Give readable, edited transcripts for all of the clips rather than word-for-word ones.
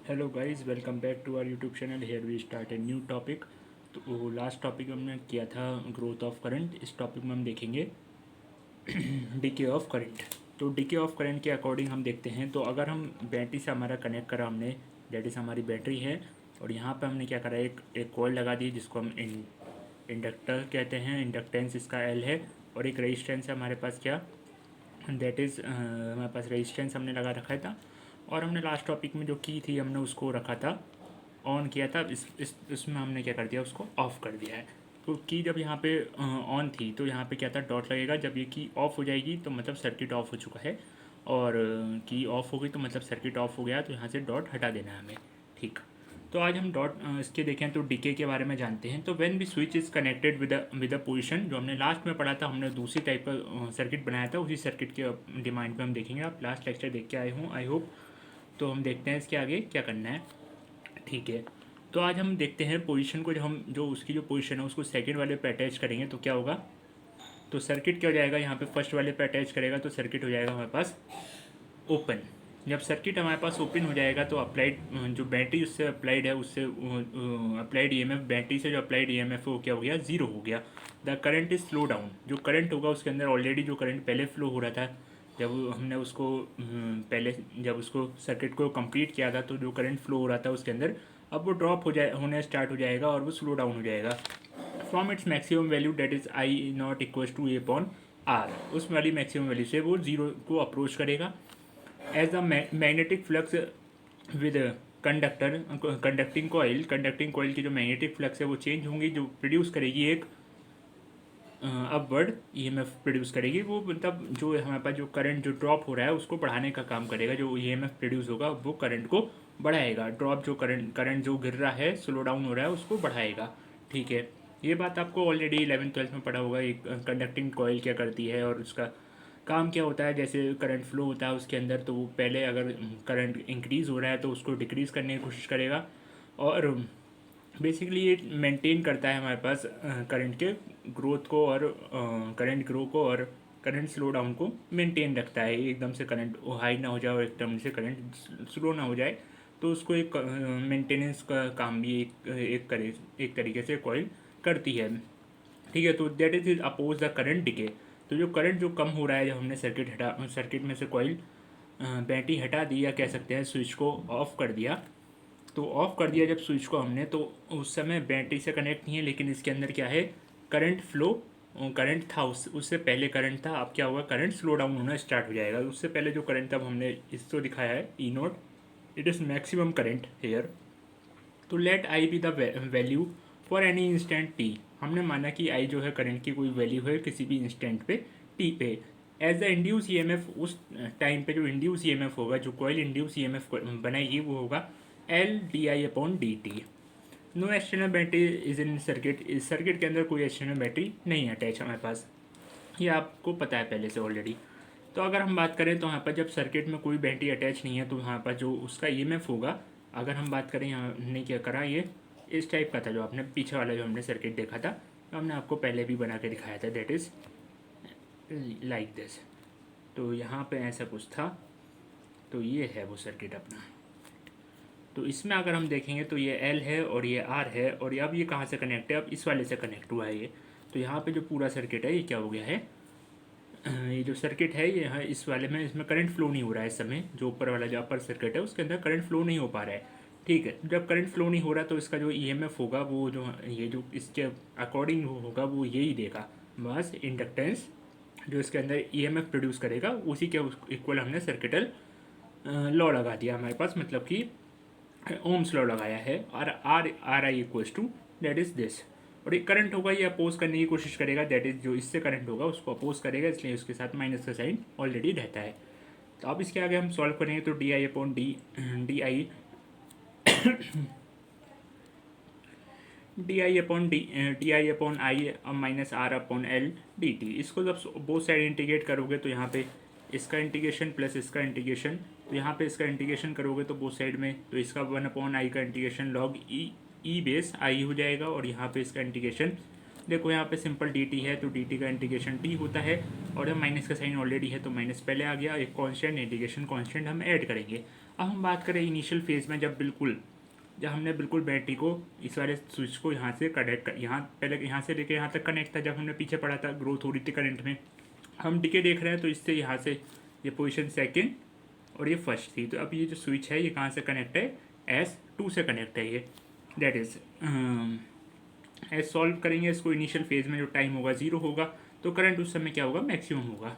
Hello guys, welcome back to our YouTube channel. Here we start a new topic. तो last topic हमने किया था growth of current. इस topic में हम देखेंगे डीके ऑफ करंट। तो डीके ऑफ करंट के अकॉर्डिंग हम देखते हैं। तो अगर हम बैटरी से हमारा कनेक्ट करा हमने, डेट इज़ हमारी बैटरी है, और यहाँ पे हमने क्या करा, एक कॉइल लगा दी जिसको हम इंडक्टर कहते हैं। इंडक्टेंस इसका एल है, और एक रेजिस्टेंस है हमारे पास, क्या दैट इज़ हमारे पास रेजिस्टेंस हमने लगा रखा था। और हमने लास्ट टॉपिक में जो की थी हमने उसको रखा था, ऑन किया था। इसमें हमने क्या कर दिया, उसको ऑफ़ कर दिया है। तो की जब यहाँ पे ऑन थी तो यहाँ पे क्या था, डॉट लगेगा। जब ये की ऑफ़ हो जाएगी तो मतलब सर्किट ऑफ हो चुका है, और की ऑफ हो गई तो मतलब सर्किट ऑफ हो गया। तो यहाँ से डॉट हटा देना है हमें। ठीक। तो आज हम डॉट इसके देखें तो डीके के बारे में जानते हैं। तो व्हेन भी switch is connected with a position, जो हमने लास्ट में पढ़ा था, हमने दूसरी टाइप का सर्किट बनाया था। उसी सर्किट के डिमांड पे हम देखेंगे। आप लास्ट लेक्चर देख के आए हों, आई होप। तो हम देखते हैं इसके आगे क्या करना है। ठीक है। तो आज हम देखते हैं पोजीशन को। जो उसकी जो पोजीशन है उसको सेकंड वाले पे अटैच करेंगे तो क्या होगा। तो सर्किट क्या हो जाएगा, यहाँ पे फर्स्ट वाले पे अटैच करेगा तो सर्किट हो जाएगा हमारे पास ओपन। जब सर्किट हमारे पास ओपन हो जाएगा तो अप्लाइड जो बैटरी उससे अप्लाइड है, उससे अप्लाइड ईएमएफ, बैटरी से जो अप्लाइड ईएमएफ वो क्या हो गया, ज़ीरो हो गया। The current is slow down. जो करंट होगा उसके अंदर ऑलरेडी जो करंट पहले फ्लो हो रहा था, जब हमने उसको पहले जब उसको सर्किट को कंप्लीट किया था, तो जो करंट फ्लो हो रहा था उसके अंदर अब वो ड्रॉप होने स्टार्ट हो जाएगा और वो स्लो डाउन हो जाएगा from its maximum value, that is I naught equal to A upon R. उस वाली मैक्सिमम वैल्यू से वो ज़ीरो को अप्रोच करेगा। As the magnetic flux with conducting coil की जो मैग्नेटिक फ्लक्स है वो चेंज होंगी, जो प्रोड्यूस करेगी एक अपवर्ड ईएमएफ प्रोड्यूस करेगी। वो मतलब जो हमारे पास जो करंट जो ड्रॉप हो रहा है उसको बढ़ाने का काम करेगा। जो ईएमएफ प्रोड्यूस होगा वो करंट को बढ़ाएगा। ड्रॉप जो करंट जो गिर रहा है, स्लो डाउन हो रहा है, उसको बढ़ाएगा। ठीक है। ये बात आपको ऑलरेडी 11th-12th में पढ़ा होगा। एक कंडक्टिंग कॉइल क्या करती है और उसका काम क्या होता है। जैसे करंट फ्लो होता है उसके अंदर, तो वो पहले अगर करंट इंक्रीज़ हो रहा है तो उसको डिक्रीज़ करने की कोशिश करेगा, और बेसिकली ये मेंटेन करता है हमारे पास करंट के ग्रोथ को, और करंट ग्रो को और करंट स्लो डाउन को मेंटेन रखता है। एकदम से करंट हाई ना हो जाए और एकदम से करंट स्लो ना हो जाए, तो उसको एक मेंटेनेंस का काम भी एक तरीके से कॉइल करती है। ठीक है। तो that is oppose the current decay. तो जो करंट जो कम हो रहा है, जब हमने सर्किट में से कॉइल बैटरी हटा दी, या कह सकते हैं स्विच को ऑफ कर दिया। तो ऑफ़ कर दिया जब स्विच को हमने, तो उस समय बैटरी से कनेक्ट नहीं है, लेकिन इसके अंदर क्या है, करंट फ्लो, करंट था। उससे पहले करंट था। अब क्या होगा, करंट स्लो डाउन होना स्टार्ट हो जाएगा। उससे पहले जो करंट था वो हमने इसको दिखाया है e note, it is maximum current here. तो let I be the value for any instant T. हमने माना कि आई जो है करंट की कोई वैल्यू है किसी भी इंस्टेंट पे, टी पे। As the induce E M F, उस टाइम पे जो इंड्यूस ई एम एफ होगा, जो coil induce E M F बनाएगी, वो होगा L D I upon D T. No external battery is in circuit. इस सर्किट के अंदर कोई एक्सटर्नल बैटरी नहीं है अटैच हमारे पास। ये आपको पता है पहले से ऑलरेडी। तो अगर हम बात करें तो यहाँ पर जब सर्किट में कोई बैटरी अटैच नहीं है, तो यहाँ पर जो उसका ईएमएफ होगा, अगर हम बात करें, यहाँ हमने क्या करा, ये इस टाइप का था। जो आपने पीछे वाला जो हमने सर्किट देखा था, तो हमने आपको पहले भी बना के दिखाया था, दैट इज़ लाइक दिस। तो यहाँ पे ऐसा कुछ था। तो ये है वो सर्किट अपना। तो इसमें अगर हम देखेंगे तो ये एल है और ये आर है, और ये अब ये कहाँ से कनेक्ट है, अब इस वाले से कनेक्ट हुआ है ये। तो यहाँ पे जो पूरा सर्किट है ये क्या हो गया है, ये जो सर्किट है ये यहाँ इस वाले में, इसमें करंट फ्लो नहीं हो रहा है इस समय। जो ऊपर वाला जो अपर सर्किट है उसके अंदर करंट फ्लो नहीं हो पा रहा है। ठीक है। जब करंट फ्लो नहीं हो रहा तो इसका जो ईएमएफ होगा, वो जो ये जो इसके अकॉर्डिंग होगा वो यही देगा। बस इंडक्टेंस जो इसके अंदर ईएमएफ प्रोड्यूस करेगा, उसी के इक्वल हमने सर्किटल लॉ लगा दिया हमारे पास, मतलब कि ओम्स लॉ लगाया है। और R R I equals to that is this. और ये करंट होगा, ये अपोज करने की कोशिश करेगा, दैट इज़ जो इससे करंट होगा उसको अपोज करेगा, इसलिए उसके साथ माइनस का साइन ऑलरेडी रहता है। तो अब इसके आगे हम सॉल्व करेंगे तो D I upon D I upon I minus R upon L D T. इसको जब बोथ साइड इंटीग्रेट करोगे तो यहाँ पे इसका इंटीग्रेशन प्लस इसका इंटीग्रेशन, तो यहाँ पे इसका इंटीग्रेशन करोगे तो बोथ साइड में, तो इसका 1 अपॉन आई का इंटीग्रेशन लॉग ई बेस आई हो जाएगा। और यहाँ पे इसका इंटीग्रेशन देखो, यहाँ पे सिंपल डी टी है तो डी टी का इंटीग्रेशन टी होता है, और जब माइनस का साइन ऑलरेडी है तो माइनस पहले आ गया। एक कांस्टेंट इंटीग्रेशन कांस्टेंट हम ऐड करेंगे। अब हम बात करें इनिशियल फेज़ में, जब हमने बिल्कुल बैटरी को इस वाले स्विच को यहाँ से कनेक्ट कर, यहाँ पहले यहाँ से लेके यहाँ तक कनेक्ट था, जब हमने पीछे पढ़ा था ग्रोथ हो रही थी करंट में, हम डीके देख रहे हैं तो इससे यहाँ से ये पोजीशन सेकंड और ये फर्स्ट थी। तो अब ये जो स्विच है ये कहाँ से कनेक्ट है, S2 से कनेक्ट है ये, दैट इज़ एस सॉल्व करेंगे इसको। इनिशियल फेज़ में जो टाइम होगा 0 होगा, तो करंट उस समय क्या होगा, मैक्सिमम होगा।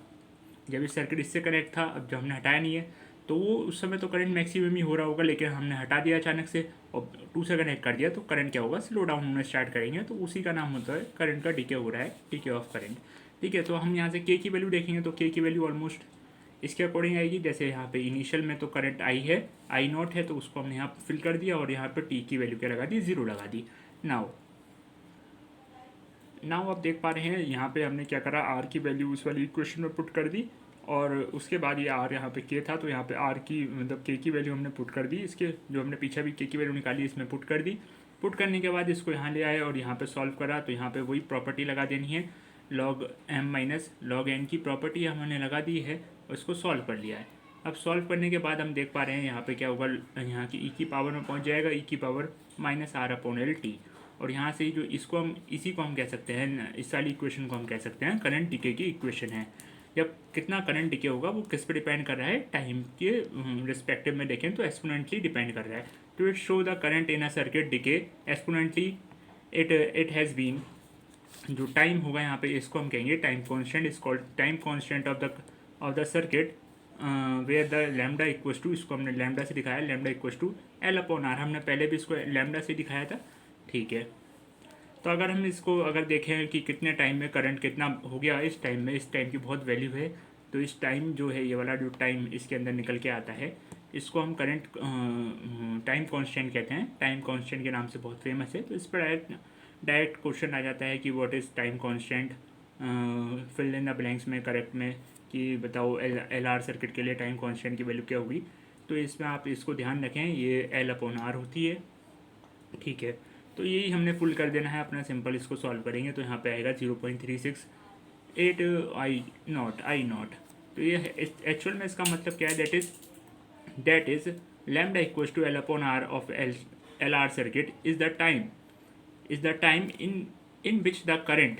जब इस सर्किट इससे कनेक्ट था, अब जब हमने हटाया नहीं है तो वो उस समय तो करंट मैक्सिमम ही हो रहा होगा, लेकिन हमने हटा दिया अचानक से और 2 से कनेक्ट कर दिया तो करंट क्या होगा, स्लो डाउन होना स्टार्ट करेंगे। तो उसी का नाम होता है करंट का डीके हो रहा है, डीके ऑफ करंट। ठीक है, तो हम यहाँ से के की वैल्यू देखेंगे तो के की वैल्यू ऑलमोस्ट इसके अकॉर्डिंग आएगी। जैसे यहाँ पे इनिशियल में तो करंट आई है, आई नॉट है, तो उसको हमने यहाँ फिल कर दिया और यहाँ पे टी की वैल्यू क्या लगा दी, 0 लगा दी। नाउ आप देख पा रहे हैं यहाँ पे हमने क्या करा, आर की वैल्यू उस वाली इक्वेशन में पुट कर दी और उसके बाद ये आर यहाँ पे के था तो यहाँ पे आर की मतलब के की वैल्यू हमने पुट कर दी। इसके जो हमने पीछे भी के की वैल्यू निकाली इसमें पुट कर दी। पुट करने के बाद इसको यहाँ ले आए और यहाँ पे सॉल्व करा तो यहाँ पे वही प्रॉपर्टी लगा देनी है, log M minus log N की प्रॉपर्टी हमने लगा दी है और इसको सॉल्व कर लिया है। अब सॉल्व करने के बाद हम देख पा रहे हैं यहाँ पे क्या होगा, यहाँ की ई की पावर में पहुँच जाएगा, ई की power minus R upon L T. और यहाँ से जो इसको हम इसी को हम कह सकते हैं, इस वाली इक्वेशन को हम कह सकते हैं करंट डीके की इक्वेशन है। जब कितना करंट डीके होगा वो किस पे डिपेंड कर रहा है, टाइम के रिस्पेक्टिव में देखें तो एक्सपोनेंटली डिपेंड कर रहा है। To it show the current in a circuit decay exponentially it has been, जो टाइम होगा यहाँ पे इसको हम कहेंगे time constant, is called time constant of the circuit where the lambda equals to, इसको हमने लैम्डा से दिखाया, lambda equals to L upon R, हमने पहले भी इसको लैम्डा से दिखाया था। ठीक है, तो अगर हम इसको अगर देखें कि कितने टाइम में करंट कितना हो गया, इस टाइम में, इस टाइम की बहुत वैल्यू है, तो इस टाइम जो है ये वाला जो टाइम इसके अंदर निकल के आता है इसको हम करंट टाइम कांस्टेंट कहते हैं, टाइम कांस्टेंट के नाम से बहुत फेमस है। तो इस पर डायरेक्ट क्वेश्चन आ जाता है कि what is time constant, fill in the blanks में करेक्ट में कि बताओ एल आर सर्किट के लिए टाइम कांस्टेंट की वैल्यू क्या होगी। तो इसमें आप इसको ध्यान रखें, ये एल अपॉन आर होती है। ठीक है, तो यही हमने फुल कर देना है अपना, सिंपल इसको सॉल्व करेंगे तो यहाँ पे आएगा 0.368 आई नॉट। तो ये एक्चुअल में इसका मतलब क्या है, that is lambda equals to L upon R of L R circuit is the time in which the current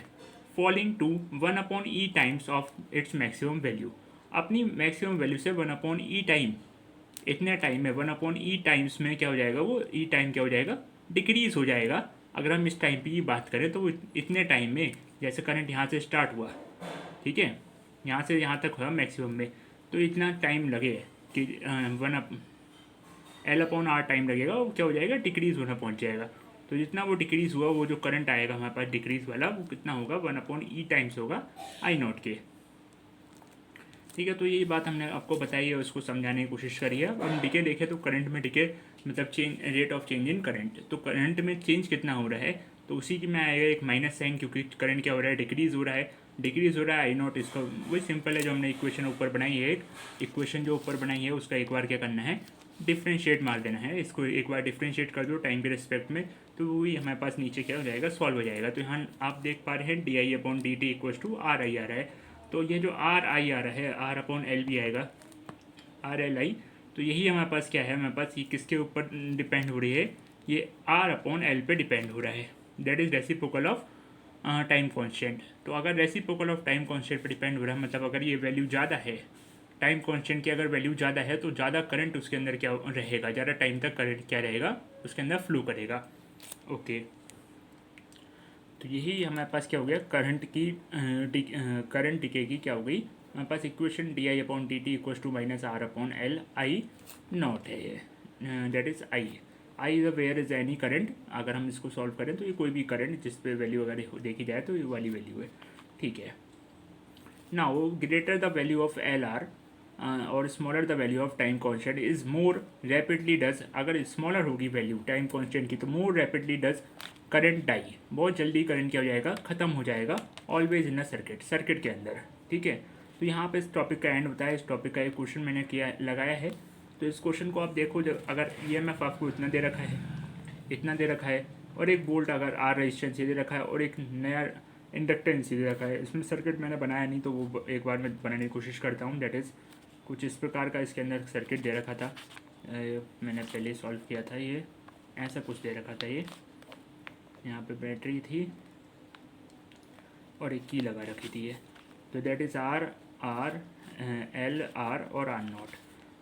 falling to 1 upon E times of its maximum value. अपनी मैक्सिमम वैल्यू से 1 upon E time, इतने time में 1 upon E times में क्या हो जाएगा, वो ई time क्या हो जाएगा, डिक्रीज हो जाएगा। अगर हम इस टाइम की बात करें तो वो इतने टाइम में, जैसे करंट यहाँ से स्टार्ट हुआ, ठीक है, यहाँ से यहाँ तक हुआ मैक्सिमम में, तो इतना टाइम लगे कि एल अपॉन आर टाइम लगेगा, वो क्या हो जाएगा, डिक्रीज होना पहुँच जाएगा। तो जितना वो डिक्रीज हुआ, वो जो करंट आएगा हमारे पास डिक्रीज वाला, वो कितना होगा, 1 अपॉन ई टाइम्स होगा आई नॉट के। ठीक है, तो यही बात हमने आपको बताई है, उसको समझाने की कोशिश करी है। अब हम डीके देखें तो करंट में डीके मतलब change, rate of change in current, तो करंट में चेंज कितना हो रहा है, तो उसी की में आएगा एक माइनस साइन, क्योंकि करंट क्या हो रहा है, डिक्रीज हो रहा है आई नॉट। इसका वही सिंपल है जो हमने इक्वेशन ऊपर बनाई है, एक इक्वेशन जो ऊपर बनाई है उसका एक बार क्या करना है, डिफ्रेंशिएट मार देना है, इसको एक बार डिफ्रेंशिएट कर दो टाइम के रिस्पेक्ट में, तो वही हमारे पास नीचे क्या हो जाएगा, सॉल्व हो जाएगा। तो यहाँ आप देख पा रहे हैं D I upon D T equals to R I आ रहा है। तो ये जो आर आई आ रहा है, आर अपॉन एल भी आएगा, आर एल आई, तो यही हमारे पास क्या है, हमारे पास ये किसके ऊपर डिपेंड हो रही है, ये आर अपॉन एल पे डिपेंड हो रहा है, that is reciprocal of time constant. तो अगर रेसिप्रोकल ऑफ टाइम कांस्टेंट पे डिपेंड हो रहा है, मतलब अगर ये वैल्यू ज़्यादा है, टाइम कांस्टेंट की अगर वैल्यू ज़्यादा है तो ज़्यादा करंट उसके अंदर क्या रहेगा, ज़्यादा टाइम तक करंट क्या रहेगा, उसके अंदर फ्लो करेगा। ओके, तो यही हमारे पास क्या हो गया, करंट डीके की क्या हो गई हमारे पास equation, D I upon D T equals to minus R upon L I naught है ये, that is I is where is any current. अगर हम इसको सॉल्व करें तो ये कोई भी करंट जिस पे वैल्यू अगर देखी जाए तो ये वाली वैल्यू है। ठीक है, now greater the value of L R और smaller the value of time constant is more rapidly does, अगर स्मॉलर होगी वैल्यू टाइम कॉन्स्टेंट की तो more rapidly does current die, बहुत जल्दी करंट क्या हो जाएगा, ख़त्म हो जाएगा, ऑलवेज इन अ सर्किट के अंदर। ठीक है, तो यहाँ पे इस टॉपिक का एंड होता है। इस टॉपिक का एक क्वेश्चन मैंने किया लगाया है, तो इस क्वेश्चन को आप देखो, जब अगर ईएमएफ आपको इतना दे रखा है, इतना दे रखा है, और एक वोल्ट अगर आर रेजिस्टेंस दे रखा है, और एक नया इंडक्टेंस दे रखा है, इसमें सर्किट मैंने बनाया नहीं तो वो एक बार मैं बनाने की कोशिश करता हूँ। दैट इज़ कुछ इस प्रकार का इसके अंदर सर्किट दे रखा था, मैंने पहले सॉल्व किया था, ये ऐसा कुछ दे रखा था। ये यहाँ पे बैटरी थी और एक की लगा रखी थी ये, तो that is R R L R और आर नॉट।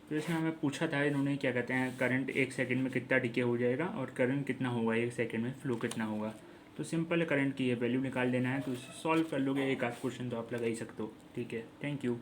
तो इसमें हमें पूछा था इन्होंने क्या कहते हैं करंट 1 सेकंड में कितना डिके हो जाएगा और करंट कितना होगा 1 सेकंड में, फ्लो कितना होगा। तो सिंपल है, करंट की ये वैल्यू निकाल लेना है, तो सॉल्व कर लोगे, एक आध क्वेश्चन तो आप लगा ही सकते हो। ठीक है, थैंक यू।